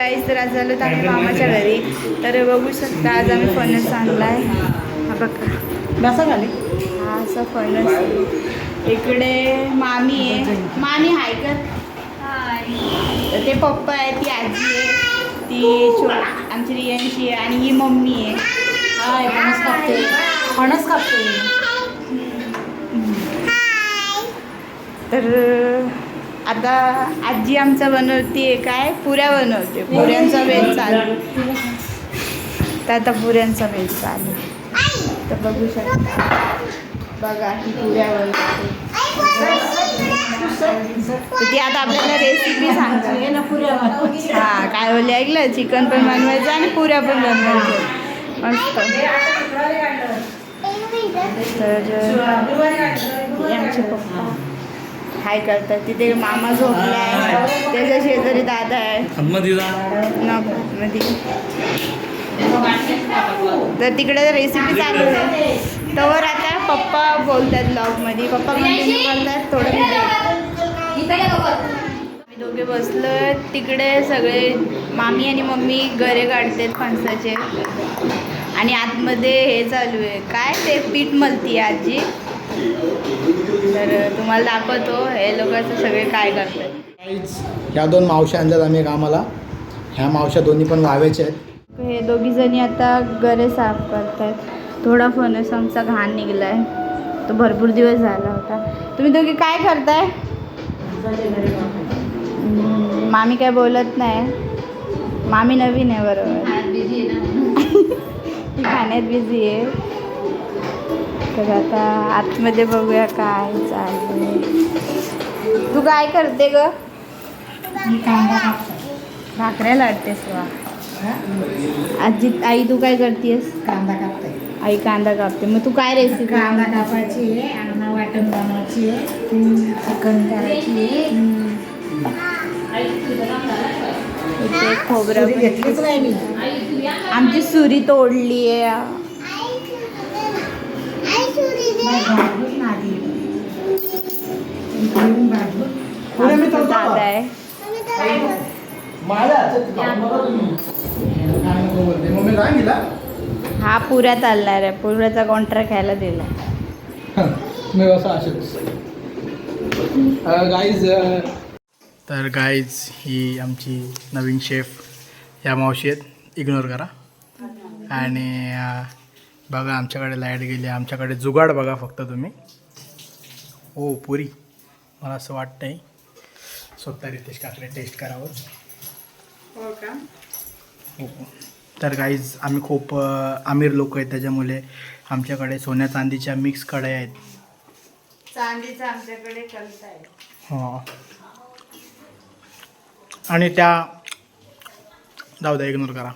काहीच तर आज झालं तर आम्ही मामाच्या घरी. तर बघू शकता आज आम्ही फणस आणलाय. हा बघा बसा खाली. हा असा फणस. इकडे मामी आहे. मामी हाय कर. हाय. ते पप्पा आहे, ती आजी आहे, ती आमची रियांशी आहे आणि ही मम्मी आहे. हाय फणस कापते. फणस कापते. तर आता आजी आमचा बनवते काय पुऱ्या बनवते. पुऱ्यांचा वेळ चालू. तर आता पुऱ्यांचा वेळ चालू. तर बघू शकता बघा ही पुऱ्या बनवते. ती आता आपल्याला रेसिपी सांगते ना पुऱ्या बनवायची. हां काय बोलले ऐकलं. चिकन पण बनवायचं आणि पुऱ्या पण बनवायचं मस्त. तर आमचे पप्पा काय करतात. तिथे मामा झोपला आहे, त्याच्या शेजारी दादा आहे मध्ये. तर तिकडे रेसिपी चालू आहे. तर आता पप्पा बोलतात ब्लॉगमध्ये. पप्पा कंटिन्यू करतात थोडं. आम्ही दोघे बसलो तिकडे. सगळे मामी आणि मम्मी गरे काढतात फणसाचे आणि आतमध्ये हे चालू आहे काय ते पीठ मलती आजी. तर तुम्हाला दाखवतो हे लोकांचं सगळे काय करतात. ह्या दोन मावश्या आणल्यात आम्ही कामाला. ह्या मावश्या दोन्ही पण वाव्याच्या आहेत. हे दोघी जणी आता गरे साफ करतात. थोडा फणस आमचा घाण निघलाय, तो भरपूर दिवस झाला होता. तुम्ही दोघी काय करताय. मामी काय बोलत नाही. मामी नवीन आहे बरोबर. ती खाण्यात बिझी आहे. तर आता आतमध्ये बघूया काय चालू. तू काय करते ग. भाकऱ्या लाटतेस वा. आजी आई तू काय करतेस. कांदा कापते. आई कांदा कापते. मग तू काय रेसिपी. कांदा कापायची आहे आणि वाटण बनवायची आहे. चिकन करायची आहे. इथे खोबरं घेतलीच नाही मी. आमची सुरी तोडली आहे. दादा आहे. हा पुऱ्या चालणार आहे. पुऱ्याचा कॉन्ट्रॅक्ट घ्यायला दिला. तर गाईज ही आमची नवीन शेफ या मावशी आहेत. इग्नोर करा. आणि बघा आमच्याकडे लाईट गेली. आमच्याकडे जुगाड बघा फक्त तुम्ही. हो पुरी मला असं वाटतं आहे स्वतः रितेश काकडे टेस्ट करावं. हो का. हो. तर गाईज आम्ही खूप अमीर लोक आहेत, त्याच्यामुळे आमच्याकडे सोन्या चांदीच्या मिक्स कढया आहेत. चांदीचं आमच्याकडे कलता आहे. हो आणि त्या जाऊ द्या इग्नोर करा.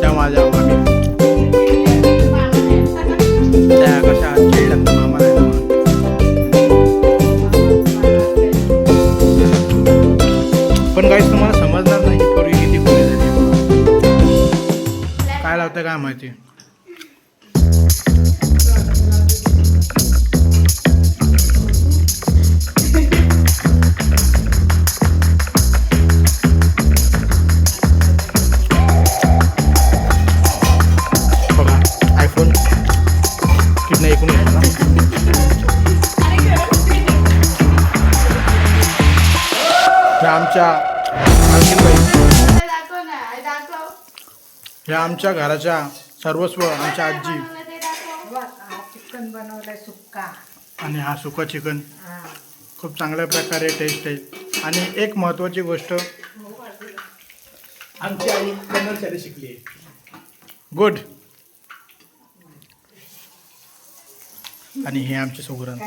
त्या माझ्या त्या कशा चिडल्या मामा. पण काहीच तुम्हाला समजणार नाही की पूर्वी किती पुरी झाली. काय लागतं काय माहिती. ह्या आमच्या घराच्या सर्वस्व आमच्या आजी. चिकन बनवलंय सुक्का. आणि हा सुका चिकन खूप चांगल्या प्रकारे टेस्ट आहे. आणि एक महत्त्वाची गोष्ट आमची आई कन्नडसाठी शिकली आहे. गुड. आणि हे आमचे सुगरण.